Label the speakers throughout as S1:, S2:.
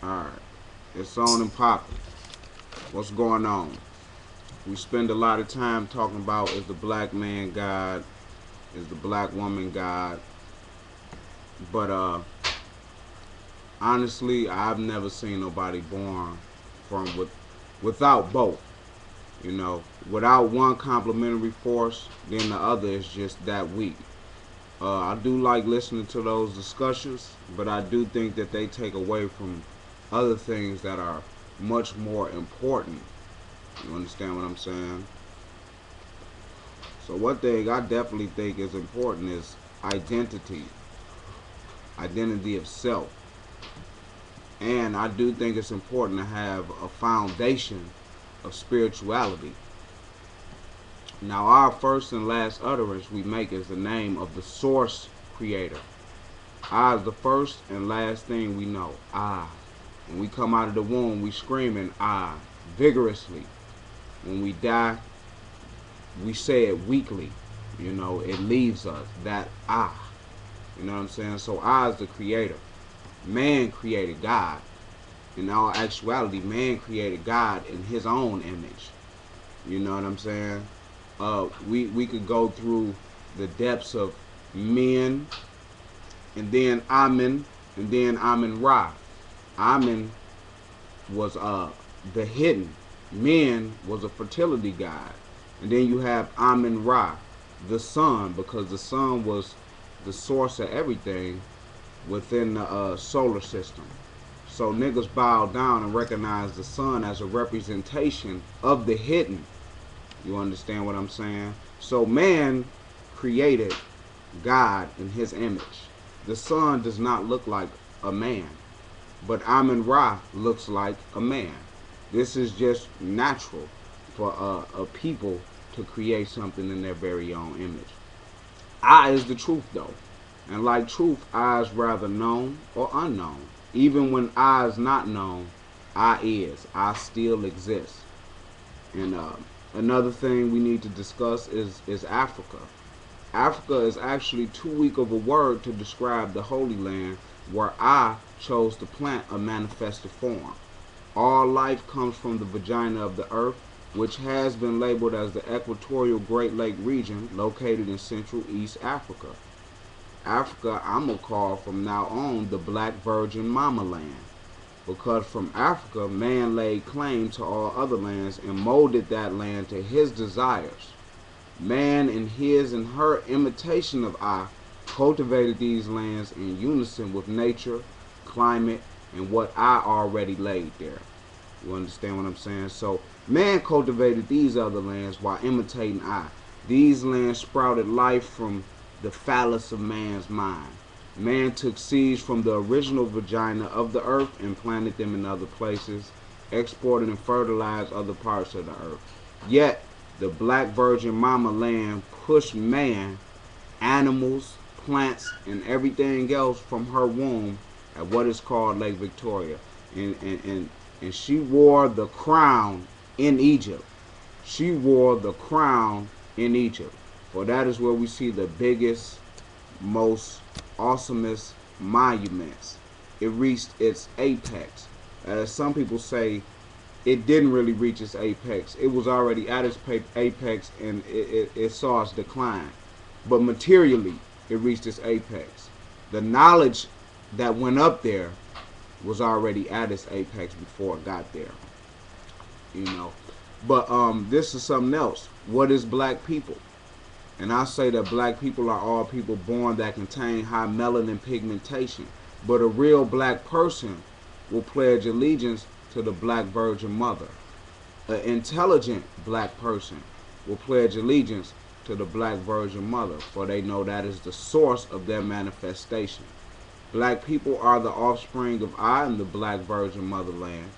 S1: Alright. It's on and popping. What's going on? We spend a lot of time talking about is the black man God, is the black woman God. But honestly, I've never seen nobody born without both. Without one complementary force, then the other is just that weak. I do like listening to those discussions, but I do think that they take away from other things that are much more important. You understand what I'm saying? So one thing I definitely think is important is identity, identity of self. And I do think it's important to have a foundation of spirituality. Now, our first and last utterance we make is the name of the source creator. I is the first and last thing we know. I. When we come out of the womb, we screaming I vigorously. When we die, we say it weakly. It leaves us. That I. You know what I'm saying? So I is the creator. Man created God. In all actuality, man created God in his own image. You know what I'm saying? We could go through the depths of men, and then Amen, and then Amen Ra. Amen was the hidden. Men was a fertility god. And then you have Amen Ra, the sun, because the sun was the source of everything within the solar system. So niggas bow down and recognize the sun as a representation of the hidden. You understand what I'm saying? So man created God in his image. The sun does not look like a man, but Amen Ra looks like a man. This is just natural for a people to create something in their very own image. I is the truth though. And like truth, I is rather known or unknown. Even when I is not known, I is. I still exist. And another thing we need to discuss is Africa. Africa is actually too weak of a word to describe the Holy Land where I chose to plant a manifested form. All life comes from the vagina of the earth, which has been labeled as the equatorial Great Lake region located in Central East Africa. Africa, I'm going to call from now on the Black Virgin Mama Land. Because from Africa, man laid claim to all other lands and molded that land to his desires. Man, in his and her imitation of I, cultivated these lands in unison with nature, climate, and what I already laid there. You understand what I'm saying? So, man cultivated these other lands while imitating I. These lands sprouted life from the phallus of man's mind. Man took seeds from the original vagina of the earth and planted them in other places, exported and fertilized other parts of the earth. Yet, the Black Virgin Mama Land pushed man, animals, plants, and everything else from her womb at what is called Lake Victoria. And she wore the crown in Egypt. She wore the crown in Egypt. For that is where we see the biggest, most awesomest monuments. It reached its apex. As some people say, it didn't really reach its apex. It was already at its apex and it saw its decline. But materially, it reached its apex. The knowledge that went up there was already at its apex before it got there. You know. But this is something else. What is black people? And I say that black people are all people born that contain high melanin pigmentation. But a real black person will pledge allegiance to the Black Virgin Mother. An intelligent black person will pledge allegiance to the Black Virgin Mother, for they know that is the source of their manifestation. Black people are the offspring of I and the Black Virgin Motherland.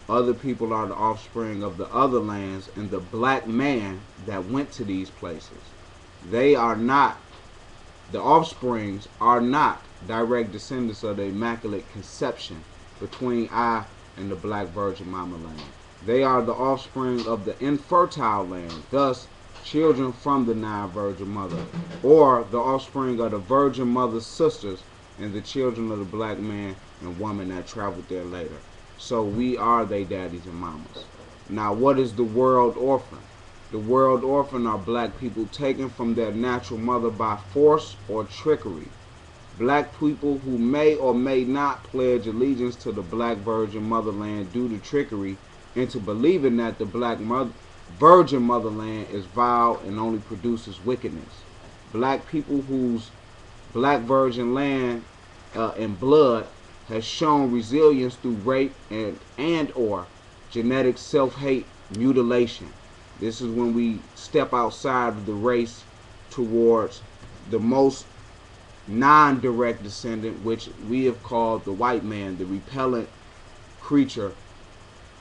S1: Other people are the offspring of the other lands and the black man that went to these places. They are not, the offsprings are not direct descendants of the Immaculate Conception between I and the Black Virgin Mama Land. They are the offspring of the infertile land, thus children from the non-virgin mother, or the offspring of the virgin mother's sisters and the children of the black man and woman that traveled there later. So we are they daddies and mamas. Now, what is the world orphan? The world orphan are black people taken from their natural mother by force or trickery. Black people who may or may not pledge allegiance to the black virgin motherland due to trickery into believing that the virgin motherland is vile and only produces wickedness. Black people whose black virgin land and blood has shown resilience through rape and or genetic self-hate mutilation. This is when we step outside of the race towards the most non-direct descendant, which we have called the white man, the repellent creature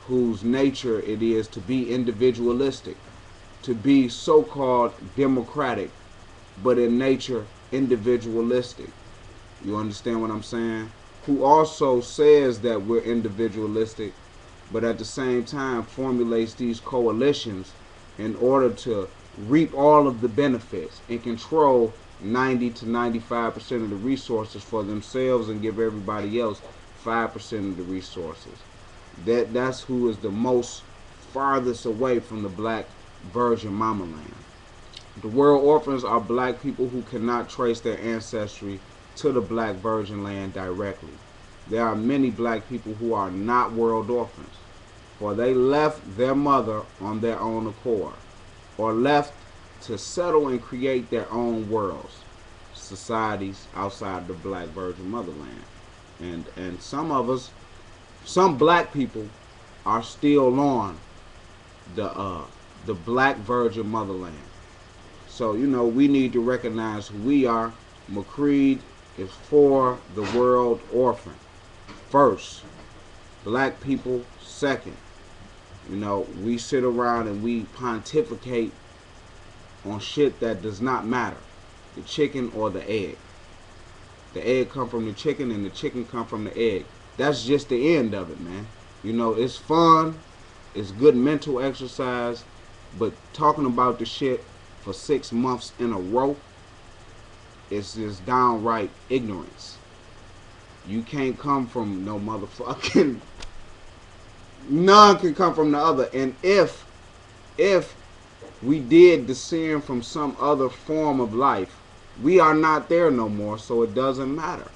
S1: whose nature it is to be individualistic, to be so-called democratic, but in nature individualistic. You understand what I'm saying? Who also says that we're individualistic, but at the same time formulates these coalitions in order to reap all of the benefits and control 90 to 95% of the resources for themselves and give everybody else 5% of the resources. That's who is the most farthest away from the black virgin mama land. The world orphans are black people who cannot trace their ancestry to the black virgin land directly. There are many black people who are not world orphans, for they left their mother on their own accord, or left to settle and create their own worlds, societies outside the black virgin motherland. And some black people are still on the black virgin motherland. So, we need to recognize who we are. McCreed is for the world orphan. First, black people second. We sit around and we pontificate on shit that does not matter. The chicken or the egg. The egg come from the chicken and the chicken come from the egg. That's just the end of it, man. It's fun. It's good mental exercise. But talking about the shit for 6 months in a row, it's just downright ignorance. You can't come from no motherfucking... None can come from the other. And if we did descend from some other form of life, we are not there no more, so it doesn't matter.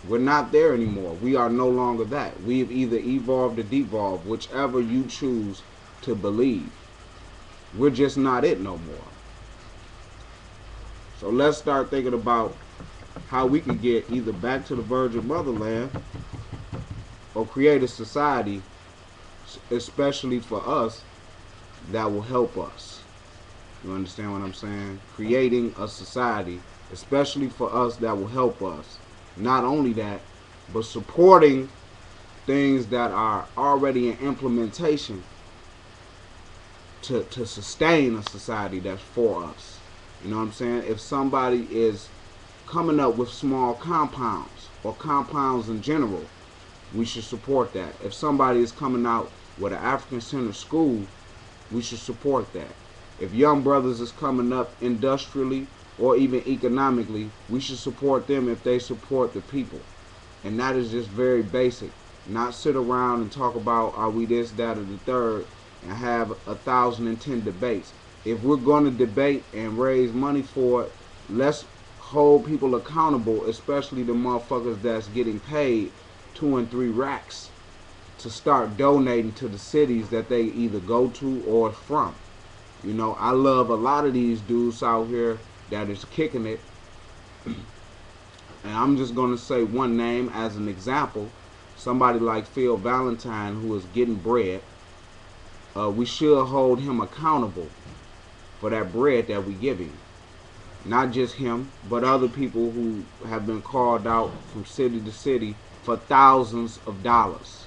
S1: We're not there anymore. We are no longer that. We've either evolved or devolved, whichever you choose to believe. We're just not it no more. So let's start thinking about how we can get either back to the virgin motherland or create a society, especially for us, that will help us. You understand what I'm saying? Creating a society, especially for us, that will help us. Not only that, but supporting things that are already in implementation to sustain a society that's for us. You know what I'm saying? If somebody is coming up with small compounds or compounds in general, we should support that. If somebody is coming out with an African Center school, we should support that. If young brothers is coming up industrially or even economically, we should support them if they support the people. And that is just very basic. Not sit around and talk about are we this, that, or the third and have 1,010 debates. If we're going to debate and raise money for it, let's hold people accountable, especially the motherfuckers that's getting paid 2 and 3 racks to start donating to the cities that they either go to or from. I love a lot of these dudes out here that is kicking it. And I'm just going to say one name as an example. Somebody like Phil Valentine, who is getting bread. We should hold him accountable for that bread that we give him. Not just him, but other people who have been called out from city to city for thousands of dollars.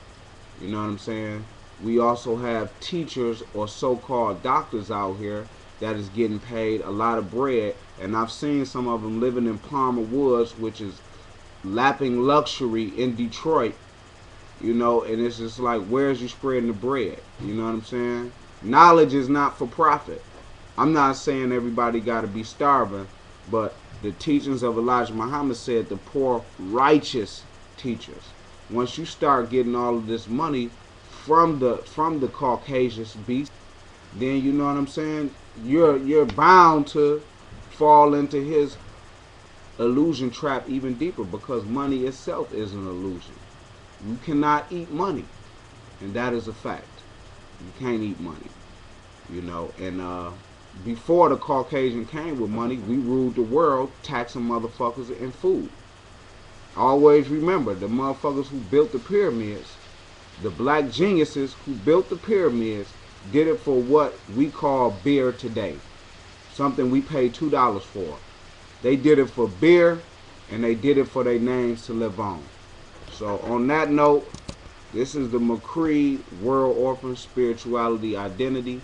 S1: You know what I'm saying? We also have teachers or so-called doctors out here that is getting paid a lot of bread. And I've seen some of them living in Palmer Woods, which is lapping luxury in Detroit. And it's just like, where's you spreading the bread? You know what I'm saying? Knowledge is not for profit. I'm not saying everybody got to be starving, but the teachings of Elijah Muhammad said the poor righteous teachers. once you start getting all of this money from the Caucasian beast, then you know what I'm saying. You're bound to fall into his illusion trap even deeper, because money itself is an illusion. You cannot eat money, and that is a fact. You can't eat money, you know. And before the Caucasian came with money, we ruled the world, taxing motherfuckers in food. Always remember, the motherfuckers who built the pyramids, the black geniuses who built the pyramids, did it for what we call beer today. Something we pay $2 for. They did it for beer, and they did it for their names to live on. So on that note, this is the McCreed World Orphan Spirituality Identity.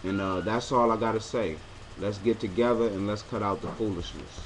S1: And that's all I got to say. Let's get together and let's cut out the foolishness.